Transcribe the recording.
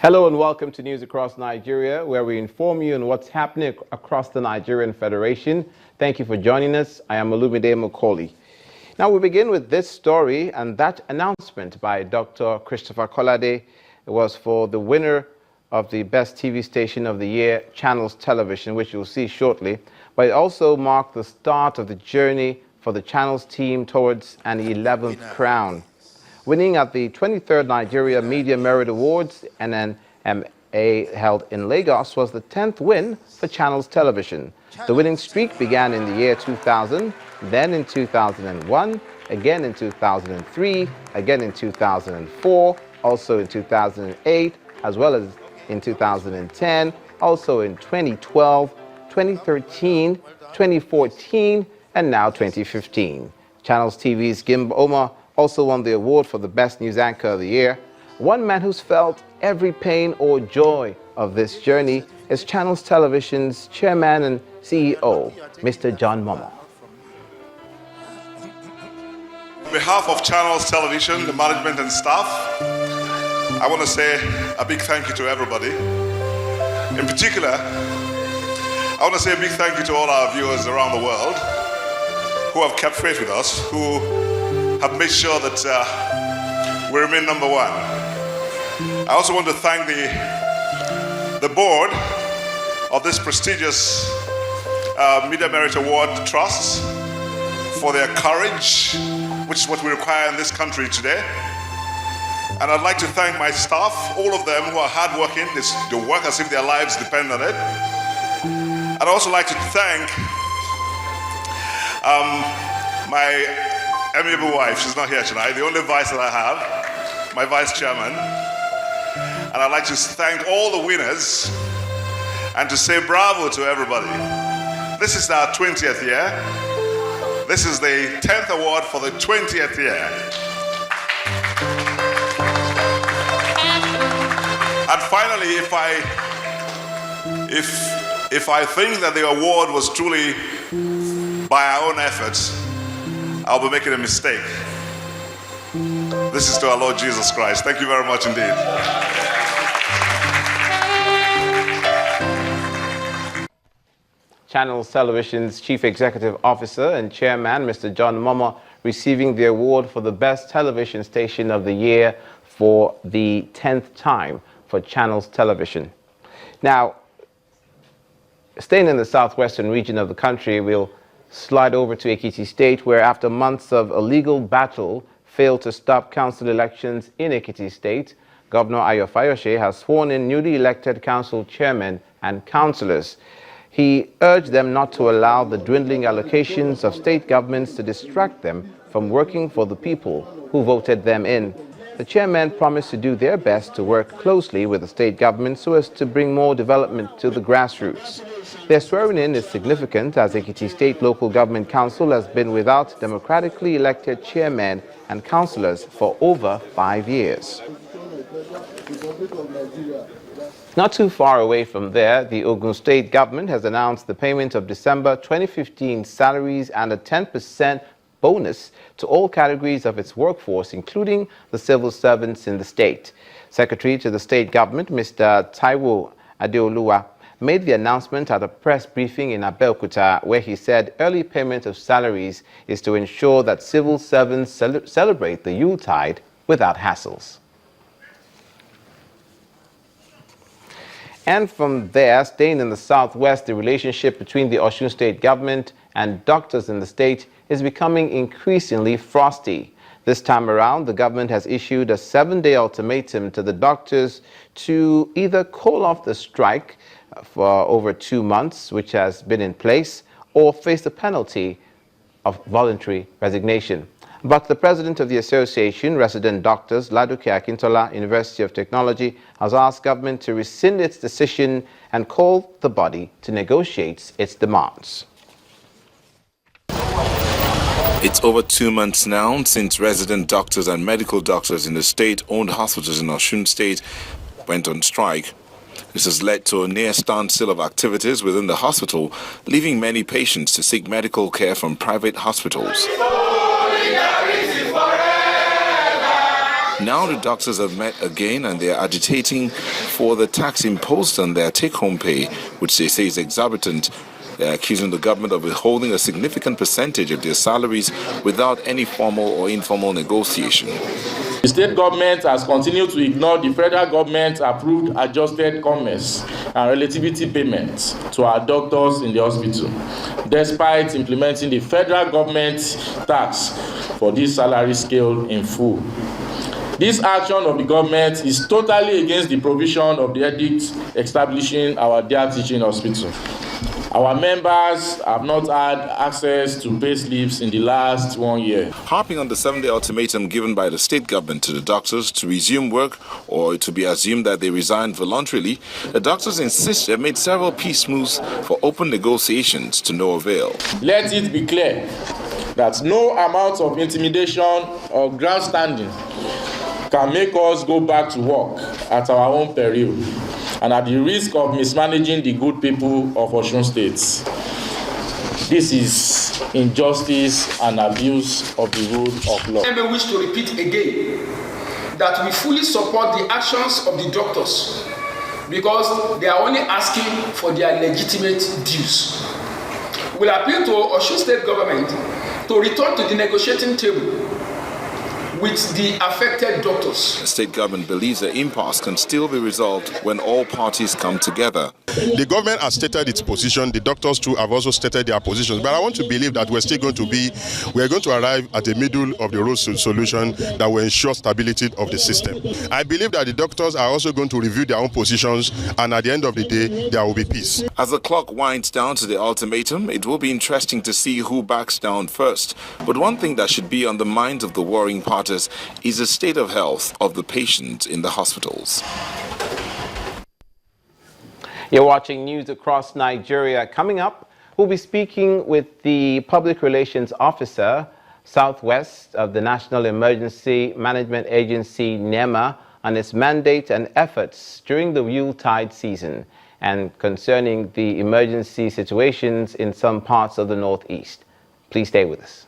Hello and welcome to News Across Nigeria, where we inform you on what's happening across the Nigerian Federation. Thank you for joining us. I am Olumide Macaulay. Now we begin with this story, and that announcement by Dr. Christopher Kolade was for the winner of the Best TV Station of the Year, Channels Television, which you'll see shortly. But it also marked the start of the journey for the Channels team towards an 11th crown. Winning at the 23rd Nigeria Media Merit Awards NNMA held in Lagos was the 10th win for Channels Television. The winning streak began in the year 2000, then in 2001, again in 2003, again in 2004, also in 2008, as well as in 2010, also in 2012, 2013, 2014, and now 2015. Channels TV's Gimb Omar also won the award for the Best News Anchor of the Year. One man who's felt every pain or joy of this journey is Channels Television's Chairman and CEO, Mr. John Momo. On behalf of Channels Television, the management and staff, I want to say a big thank you to everybody. In particular, I want to say a big thank you to all our viewers around the world who have kept faith with us, who have made sure that we remain number one. I also want to thank the board of this prestigious Media Merit Award Trust for their courage, which is what we require in this country today. And I'd like to thank my staff, all of them who are hardworking. They work as if their lives depend on it. I'd also like to thank my amiable wife. She's not here tonight, the only vice that I have, my vice chairman. And I'd like to thank all the winners and to say bravo to everybody. This is our 20th year. This is the 10th award for the 20th year. And finally, if I think that the award was truly by our own efforts, I'll be making a mistake. This is to our Lord Jesus Christ. Thank you very much indeed. Channels Television's Chief Executive Officer and Chairman, Mr. John Momo, receiving the award for the Best Television Station of the Year for the 10th time for Channels Television. Now, staying in the southwestern region of the country, we'll slide over to Ekiti State, where after months of a legal battle failed to stop council elections in Ekiti State, Governor Fayose has sworn in newly elected council chairmen and councillors. He urged them not to allow the dwindling allocations of state governments to distract them from working for the people who voted them in. The chairmen promised to do their best to work closely with the state government so as to bring more development to the grassroots. Their swearing in is significant as Ekiti State Local Government Council has been without democratically elected chairmen and councillors for over 5 years. Not too far away from there, the Ogun State government has announced the payment of December 2015 salaries and a 10% bonus to all categories of its workforce, including the civil servants in the state. Secretary to the state government, Mr. Taiwo Adeoluwa, made the announcement at a press briefing in Abeokuta, where he said early payment of salaries is to ensure that civil servants celebrate the Yuletide without hassles. And from there, staying in the southwest, the relationship between the Osun State government and doctors in the state is becoming increasingly frosty. This time around, the government has issued a 7-day ultimatum to the doctors to either call off the strike for over 2 months, which has been in place, or face the penalty of voluntary resignation. But the president of the association, Resident Doctors, Laduke Akintola, University of Technology, has asked government to rescind its decision and call the body to negotiate its demands. It's over 2 months now since resident doctors and medical doctors in the state-owned hospitals in Osun State went on strike. This has led to a near standstill of activities within the hospital, leaving many patients to seek medical care from private hospitals. Now the doctors have met again and they are agitating for the tax imposed on their take-home pay, which they say is exorbitant. They are accusing the government of withholding a significant percentage of their salaries without any formal or informal negotiation. The state government has continued to ignore the federal government-approved adjusted commerce and relativity payments to our doctors in the hospital, despite implementing the federal government tax for this salary scale in full. This action of the government is totally against the provision of the edict establishing our day teaching hospital. Our members have not had access to pay slips in the last 1 year. Harping on the 7-day ultimatum given by the state government to the doctors to resume work or to be assumed that they resign voluntarily, the doctors insist they have made several peace moves for open negotiations to no avail. Let it be clear that no amount of intimidation or grandstanding can make us go back to work at our own peril and at the risk of mismanaging the good people of Osun State. This is injustice and abuse of the rule of law. I wish to repeat again that we fully support the actions of the doctors because they are only asking for their legitimate dues. We appeal to Osun State government to return to the negotiating table with the affected doctors. The state government believes the impasse can still be resolved when all parties come together. The government has stated its position. The doctors too have also stated their positions. But I want to believe that we're going to arrive at a middle of the road solution that will ensure stability of the system. I believe that the doctors are also going to review their own positions, and at the end of the day, there will be peace. As the clock winds down to the ultimatum, it will be interesting to see who backs down first. But one thing that should be on the minds of the warring parties is the state of health of the patients in the hospitals. You're watching news across Nigeria. Coming up, we'll be speaking with the Public Relations Officer, Southwest of the National Emergency Management Agency, NEMA, on its mandate and efforts during the Yuletide season and concerning the emergency situations in some parts of the Northeast. Please stay with us.